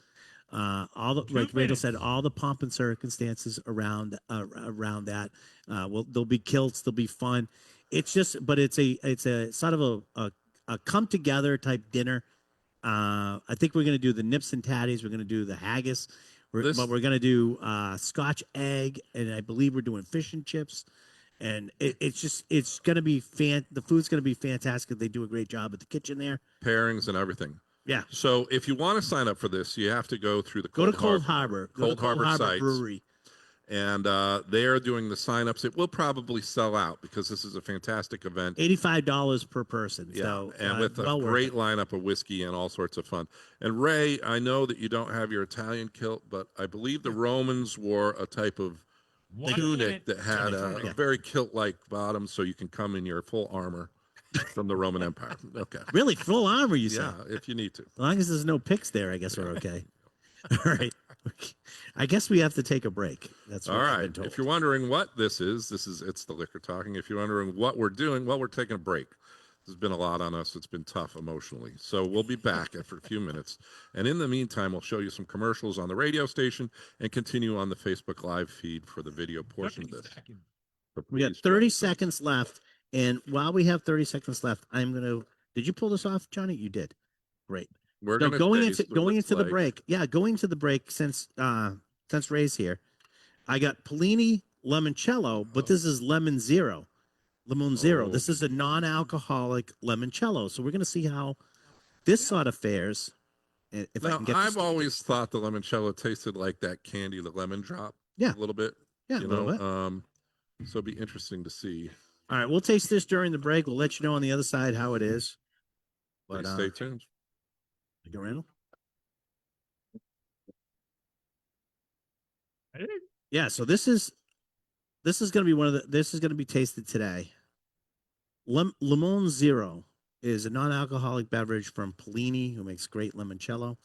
All the, 2 like Randall minutes. said, all the pomp and circumstances around that. There'll be kilts, there'll be fun. It's a sort of a come together type dinner. I think we're going to do the nips and tatties. We're going to do the haggis, This- but we're going to do Scotch egg, and I believe we're doing fish and chips. And it's going to be the food's going to be fantastic. They do a great job at the kitchen there. Pairings and everything. Yeah. So, if you want to sign up for this, you have to go through the Go to Cold Cold Harbor. Go to Cold Harbor sites. Brewery. And they are doing the signups. It will probably sell out because this is a fantastic event. $85 per person. Yeah, So, and with a well worth great it. lineup of whiskey and all sorts of fun. And Ray, I know that you don't have your Italian kilt, but I believe the Romans wore a type of 1 tunic minute. that had a Yeah. very kilt-like bottom, so you can come in your full armor from the Roman Empire. Okay. Really full armor, you say? Yeah, if you need to. As long as there's no picks there, I guess we're okay. All right. I guess we have to take a break. That's what All I've right. been told. If you're wondering what this is it's the liquor talking. If you're wondering what we're doing, well, we're taking a break. There's been a lot on us. It's been tough emotionally. So we'll be back after a few minutes. And in the meantime, we'll show you some commercials on the radio station and continue on the Facebook Live feed for the video portion of 30 this. seconds. So We got please 30 join us. seconds left. And while we have 30 seconds left, I'm going to. Did you pull this off, Johnny? You did. Great. We're So gonna going taste into what going it's into the like. break. Yeah, going to the break since Ray's here. I got Polini Limoncello, but this is Lemon Zero. Lemon Zero. Oh. This is a non-alcoholic limoncello. So we're going to see how this sort of fares. If I Now, can get I've this- always thought the limoncello tasted like that candy, the lemon drop. Yeah. A little bit. yeah, a You little know, bit. so it'd be interesting to see. All right, we'll taste this during the break. We'll let you know on the other side how it is. But Please stay tuned. go, Randall. Hey, Yeah, so this is going to be this is going to be tasted today. Limon Zero is a non-alcoholic beverage from Polini, who makes great limoncello,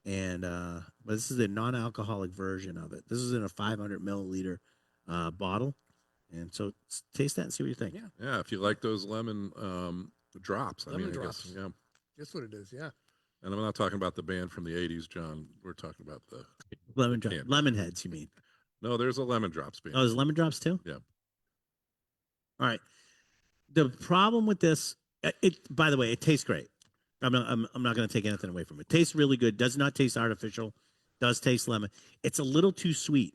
and but this is a non-alcoholic version of it. This is in a 500 milliliter bottle, and so taste that and see what you think. Yeah. Yeah, if you like those lemon drops. Lemon I guess, drops. yeah. That's what it is. Yeah. And I'm not talking about the band from the 80s, John. We're talking about the. Lemon drop, Candy. lemon heads, you mean? No, there's a lemon drops band. Oh, there's lemon drops too? Yeah. All right. The problem with this, by the way, it tastes great. I'm not going to take anything away from it. Tastes really good. Does not taste artificial. Does taste lemon. It's a little too sweet.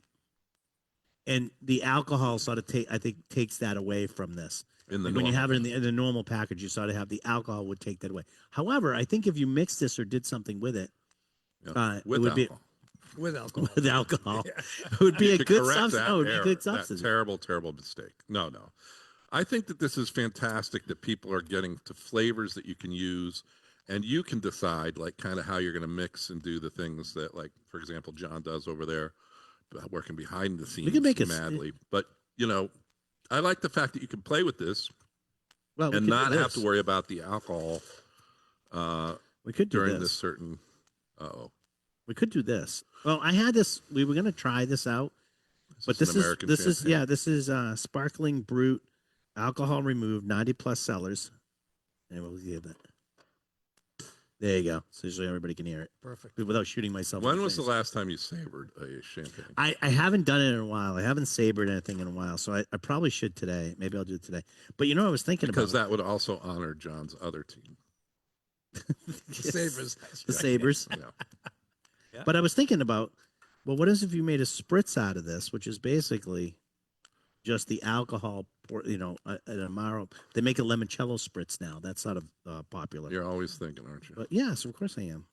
And the alcohol sort of I think takes that away from this. in the Like when you normal have it one. in the normal package, you sort of have the alcohol would take that away. However, I think if you mix this or did something with it, Yeah, it with would be alcohol. With alcohol. with alcohol, Yeah. it would be You a could good correct substitute. that Oh, it'd be a error, good that substitute. terrible mistake. No. I think that this is fantastic that people are getting to flavors that you can use and you can decide like kind of how you're going to mix and do the things that like, for example, John does over there, working behind the scenes can make madly. But, you know, I like the fact that you can play with this Well, we and could do not have to this. worry about the alcohol We could do during this. this certain, uh-oh. We could do this. Well, I had this. We were going to try this out, but this this an is American this is champagne? yeah. This is sparkling brute, alcohol removed, 90+ sellers, and we'll give that. There you go. So everybody can hear it Perfect. without shooting myself. in When the was the face. last time you savored a champagne? I haven't done it in a while. I haven't savored anything in a while, so I probably should today. Maybe I'll do it today. But you know, I was thinking Because about that would also honor John's other team. The Sabres. the Sabres. Yeah. Yeah. But I was thinking about, well, what is if you made a spritz out of this, which is basically just the alcohol, an Amaro. They make a limoncello spritz now. That's sort of popular. You're always thinking, aren't you? But yes, of course I am.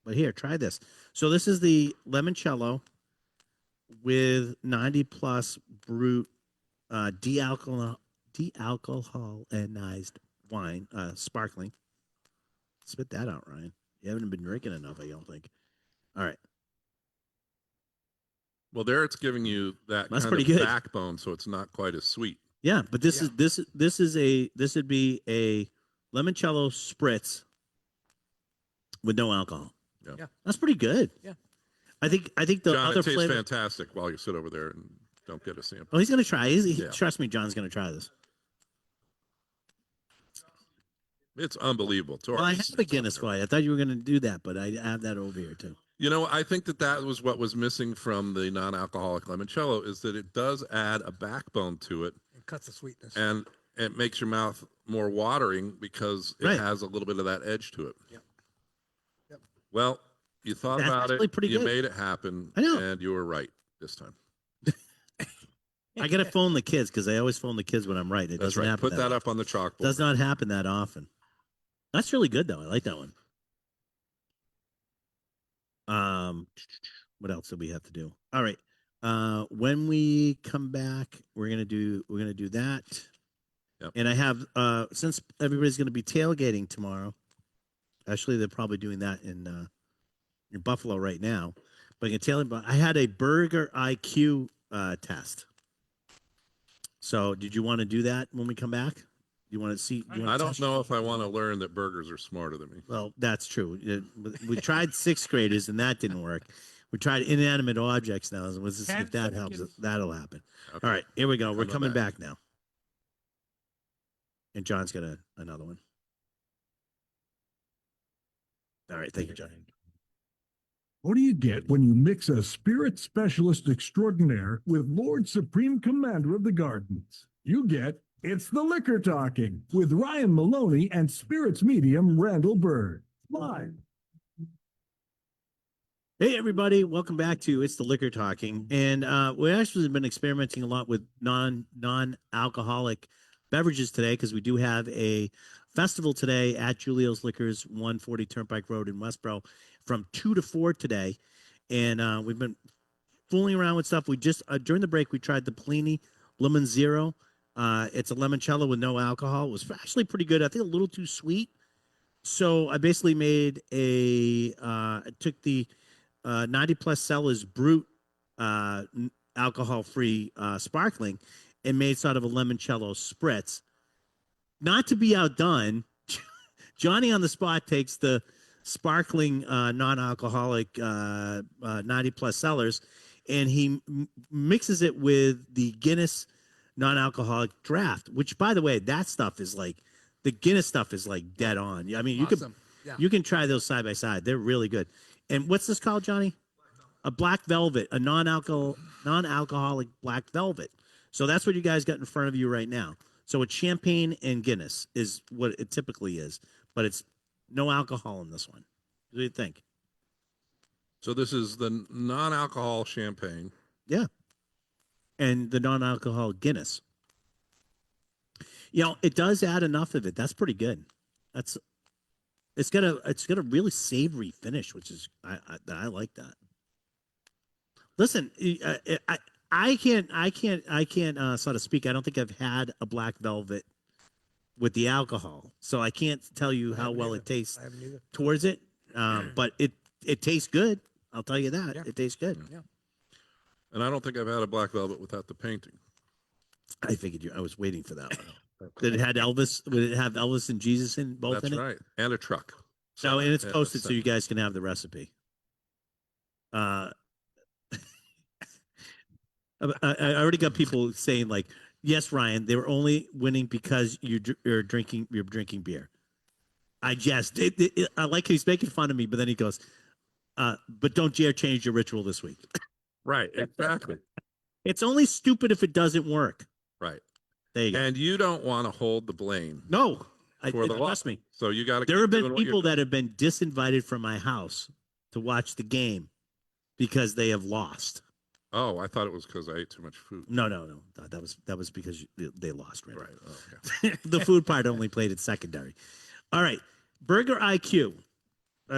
But here, try this. So this is the limoncello with 90 plus brut dealcoholized wine, sparkling. Spit that out, Ryan. You haven't been drinking enough, I don't think. All right. Well, there it's giving you that That's kind pretty of good. backbone, so it's not quite as sweet. Yeah, but this Yeah. this would be a limoncello spritz with no alcohol. Yeah. Yeah. That's pretty good. Yeah. I think the John, other it tastes flavor. fantastic while you sit over there and don't get a sample. Oh, he's gonna try. Yeah. Trust me, John's gonna try this. It's unbelievable. Well, I have a Guinness for you. I thought you were gonna do that, but I have that over here too. You know, I think that was what was missing from the non-alcoholic limoncello is that it does add a backbone to it, It cuts the sweetness. and it makes your mouth more watering because it Right. has a little bit of that edge to it. Yep. Yep. Well, you thought That's about actually it, pretty you good. made it happen, I know. and you were right this time. I gotta phone the kids because I always phone the kids when I'm right. It That's doesn't right. happen. Put that up on the chalkboard. Does not happen that often. That's really good though. I like that one. What else do we have to do? All right. When we come back, we're gonna do that. Yep. And I have since everybody's gonna be tailgating tomorrow. Actually, they're probably doing that in Buffalo right now. But I can tell you, I had a Burger IQ test. So, did you want to do that when we come back? You want to see? You wanna I don't test- know if I want to learn that burgers are smarter than me. Well, that's true. We tried sixth graders and that didn't work. We tried inanimate objects now. So let's just see if 10 that helps. seconds. That'll happen. Okay. All right, here we go. We're Coming coming back. back now. And John's got another one. All right, thank you, John. What do you get when you mix a spirit specialist extraordinaire with Lord Supreme Commander of the Gardens? You get It's the Liquor Talking with Ryan Maloney and spirits medium Randall Bird. Live. Hey, everybody. Welcome back to It's the Liquor Talking. And we actually have been experimenting a lot with non-alcoholic beverages today because we do have a festival today at Julio's Liquors, 140 Turnpike Road in Westboro from 2 to 4 today. And we've been fooling around with stuff. We just, during the break, we tried the Pliny Lemon Zero. It's a limoncello with no alcohol. It was actually pretty good. I think a little too sweet. So I basically made I took the 90 plus Cellars Brut alcohol-free sparkling and made sort of a limoncello spritz. Not to be outdone, Johnny on the spot takes the sparkling non-alcoholic 90 plus Cellars and he mixes it with the Guinness non-alcoholic draft, which by the way, that stuff is like the Guinness stuff is like dead on. I mean, you Awesome. Yeah. you can try those side by side. They're really good. And what's this called, Johnny? A black velvet, a non-alcoholic black velvet. So that's what you guys got in front of you right now. So it's champagne and Guinness is what it typically is, but it's no alcohol in this one. What do you think? So this is the non-alcohol champagne. Yeah. And the non-alcoholic Guinness. You know, it does add enough of it. That's pretty good. It's got a really savory finish, which is I like that. Listen, I can't sort of speak. I don't think I've had a black velvet with the alcohol, so I can't tell you how well it tastes I haven't either. towards it. But it tastes good. I'll tell you that. Yeah. It tastes good. And I don't think I've had a black velvet without the painting. I figured I was waiting for that one. Did it had Elvis? Would it have Elvis and Jesus in both That's in it? right. And a truck. So, and it's Yeah, posted that's so you guys can have the recipe. I already got people saying like, "Yes, Ryan, they were only winning because you're drinking beer." I just, I like he's making fun of me, but then he goes, "But don't dare change your ritual this week." Right. Exactly. It's only stupid if it doesn't work. Right. There you go. And you don't want to hold the blame No, for the trust loss. me. So you got to. There have been people that have been disinvited from my house to watch the game because they have lost. Oh, I thought it was because I ate too much food. No. That was because they lost. Randy. Right. Oh, okay. The food part only played it secondary. All right, Burger IQ.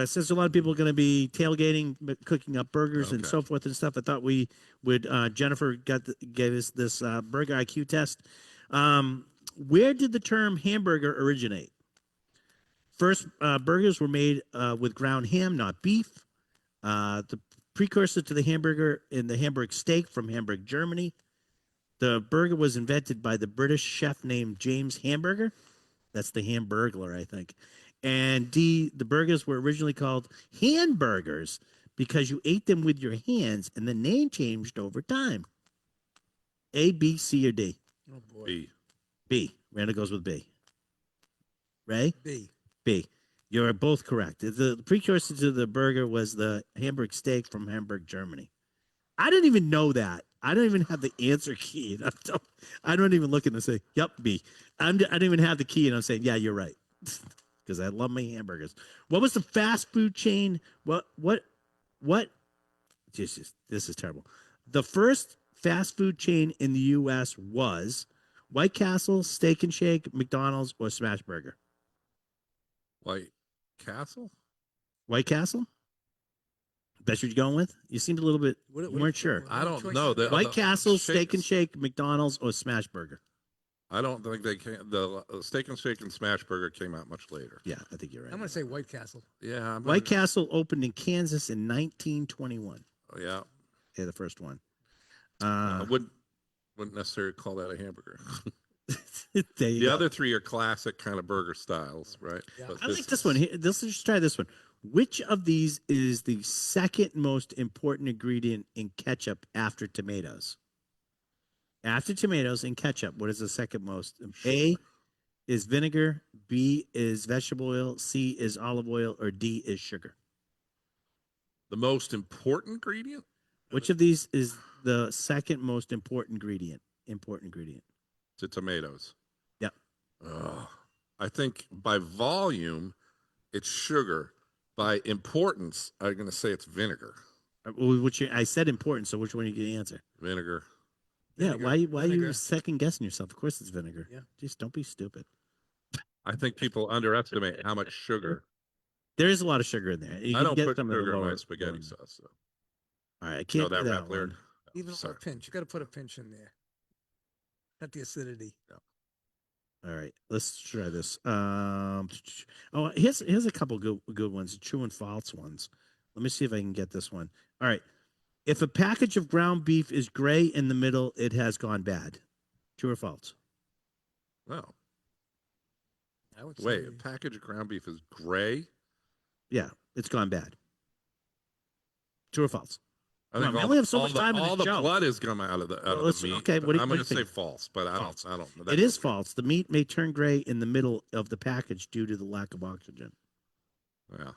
since a lot of people are going to be tailgating, cooking up burgers and Okay. so forth and stuff, I thought we would. Jennifer gave us this burger IQ test. Where did the term hamburger originate? First, burgers were made with ground ham, not beef. The precursor to the hamburger in the Hamburg steak from Hamburg, Germany. The burger was invented by the British chef named James Hamburger. That's the Hamburglar, I think. And D, the burgers were originally called hamburgers because you ate them with your hands, and the name changed over time. A, B, C, or D? Oh boy. B. B. Randall goes with B. Ray? B. B. You're both correct. The precursor to the burger was the Hamburg steak from Hamburg, Germany. I didn't even know that. I don't even have the answer key. I don't even look and say, "Yep, B." I don't even have the key, and I'm saying, "Yeah, you're right," because I love my hamburgers. What was the fast food chain? What? This is terrible. The first fast food chain in the U.S. was White Castle, Steak and Shake, McDonald's, or Smash Burger. White Castle? White Castle? That's what you're going with? You seemed a little bit. What- You what- weren't sure. I don't choices know. are there? White Castle, Steak and Shake. Shake, McDonald's, or Smash Burger. I don't think they came. The Steak and Shake and Smash Burger came out much later. Yeah, I think you're right. I'm gonna say White Castle. Yeah. I'm White gonna- Castle opened in Kansas in 1921. Yeah. Okay, the first one. I wouldn't necessarily call that a hamburger. There you The go. other three are classic kind of burger styles, right? Yeah. But I like this is- one. Here, let's just try this one. Which of these is the second most important ingredient in ketchup after tomatoes? After tomatoes and ketchup, what is the second most? A is vinegar, B is vegetable oil, C is olive oil, or D is sugar. The most important ingredient? Which of these is the second most important ingredient? To tomatoes. Yep. I think by volume, it's sugar. By importance, I'm going to say it's vinegar. I said important, so which one are you going to answer? Vinegar. Yeah, Vinegar. why are you Vinegar. second guessing yourself? Of course it's vinegar. Yeah. Just don't be stupid. I think people underestimate how much sugar. There is a lot of sugar in there. You I can don't get put some of the sugar in my lower- spaghetti lower- sauce. So. All right, I Know can't that do rap that lyric? one. Even on Sorry. a pinch, you got to put a pinch in there. Not the acidity. All right, let's try this. Oh, here's a couple good ones, true and false ones. Let me see if I can get this one. All right, if a package of ground beef is gray in the middle, it has gone bad. True or false? No. I would Wait, say a package of ground beef is gray? Yeah, it's gone bad. True or false? I Come think on, we all only the- have so all much the- time in all the the show. blood has come out of the Well, let's- meat. okay, but what do you- I'm what going do to you say think? false, but I False. don't know. It is false. The meat may turn gray in the middle of the package due to the lack of oxygen. Yeah.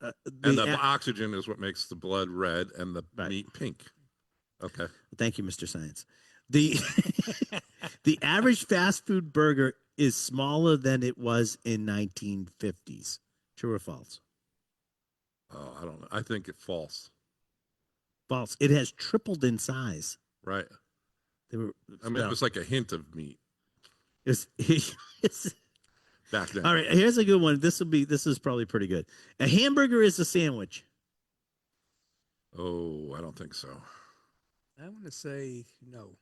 The And the a- oxygen is what makes the blood red and the Right. meat pink. Okay. Thank you, Mr. Science. The the average fast food burger is smaller than it was in 1950s. True or false? Oh, I don't know. I think it's false. False. It has tripled in size. Right. They were. I mean, it was like a hint of meat it's- back then. all right. Here's a good one. This is probably pretty good. A hamburger is a sandwich. Oh, I don't think so. I want to say no.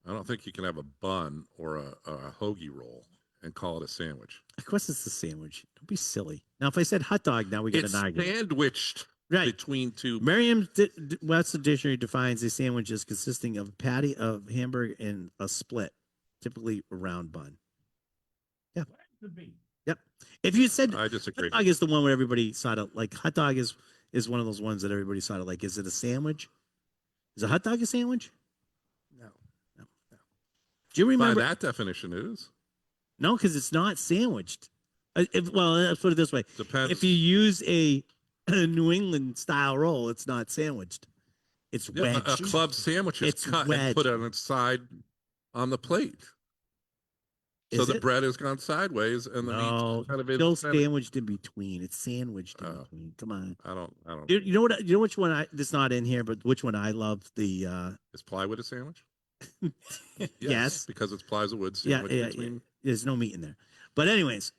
I don't think you can have a bun or a hoagie roll and call it a sandwich. Of course, it's a sandwich. Don't be silly. Now, if I said hot dog, now we get It's an argument. sandwiched Right. between two. Merriam-Webster dictionary defines a sandwich as consisting of a patty of hamburger and a split, typically a round bun. Where's the B? If you said I disagree. hot dog is the one where everybody sort of like hot dog is one of those ones that everybody sort of like. Is it a sandwich? Is a hot dog a sandwich? No. Do you By remember? that definition, it is. No, because it's not sandwiched. Well, let's put it this way: Depends. if you use a New England style roll, it's not sandwiched. It's Yeah, wedged. a club sandwich is It's cut and wedged. put on its side on the plate. So Is the it? bread has gone sideways and the No, meat's kind of in still the center. sandwiched in between. It's sandwiched in Oh. between. Come on. I don't. You know what? You know which one that's not in here, but which one I love? The Is plywood a sandwich? Yes. because it's plywood yeah, sandwich yeah, between. there's no meat in there. But anyways,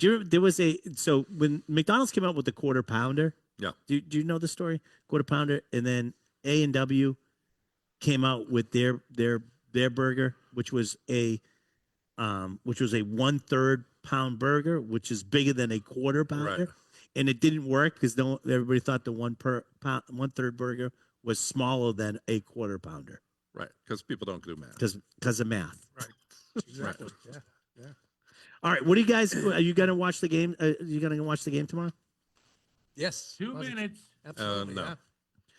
there was so when McDonald's came out with the quarter pounder. Yeah. Do you know the story? Quarter pounder, and then A&W came out with their burger, which was a 1/3 pound burger, which is bigger than a quarter pounder, Right. and it didn't work because everybody thought the 1/3 burger was smaller than a quarter pounder Right. Because people don't do math. because of math. Exactly. Yeah. All right, what do you guys? Are you gonna watch the game? You gonna watch the game tomorrow? Yes. 2 positive. minutes. Absolutely. no.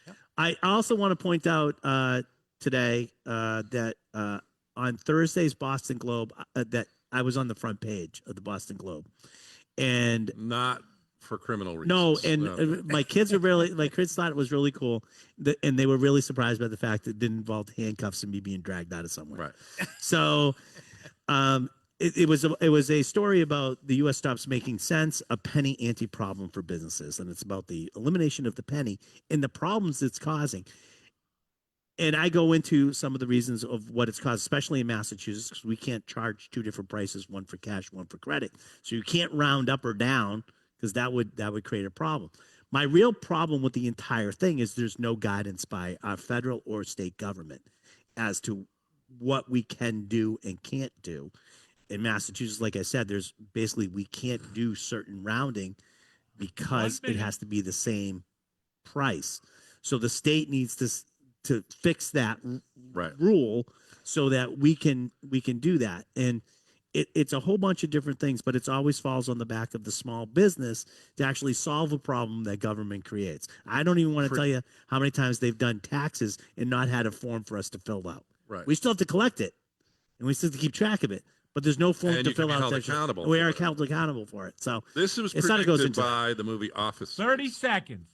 Yeah. I also want to point out today that on Thursday's Boston Globe that I was on the front page of the Boston Globe, and Not for criminal reasons. no, and Okay. my kids thought it was really cool, and they were really surprised by the fact that it didn't involve handcuffs and me being dragged out of somewhere. Right. So, it was a story about the U.S. stops making sense, a penny anti-problem for businesses, and it's about the elimination of the penny and the problems it's causing. And I go into some of the reasons of what it's caused, especially in Massachusetts, because we can't charge two different prices, one for cash, one for credit. So you can't round up or down because that would create a problem. My real problem with the entire thing is there's no guidance by our federal or state government as to what we can do and can't do. In Massachusetts, like I said, there's basically we can't do certain rounding because 1 it minute. has to be the same price. So the state needs to fix that Right. rule so that we can do that. And it's a whole bunch of different things, but it's always falls on the back of the small business to actually solve a problem that government creates. I don't even want to tell you how many times they've done taxes and not had a form for us to fill out. Right. We still have to collect it, and we still have to keep track of it. But there's no form And to you can fill be out. held to actually- accountable We for are it. held accountable for it. So This was It's not a goes predicted into that. by the movie Office. 30 seconds.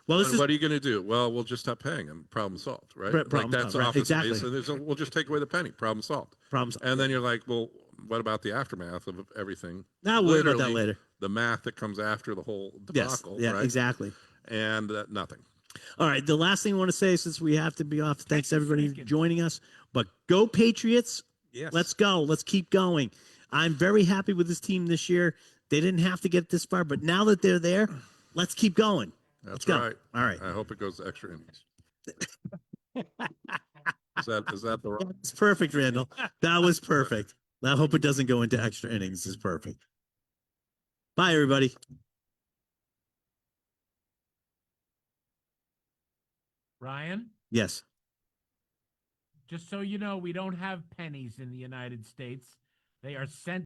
well, this And is what are you going to do? Well, we'll just stop paying them. Problem solved, right? Right, problem like that's solved, right, Office exactly. Space, and we'll just take away the penny. Problem solved. problems. And then you're like, well, what about the aftermath of everything? Now we'll worry about that Literally, later. The math that comes after the whole Yes. debacle, Yeah. right? Exactly. And nothing. All right. The last thing I want to say, since we have to be off, thanks 10 everybody seconds. joining us. But go Patriots! Yes. Let's go. Let's keep going. I'm very happy with this team this year. They didn't have to get this far, but now that they're there, let's keep going. That's go. right. All right. I hope it goes to extra innings. Is that the right? That's perfect, Randall. That was perfect. I hope it doesn't go into extra innings. Is perfect. Bye, everybody. Ryan, Yes. just so you know, we don't have pennies in the United States. They are cents.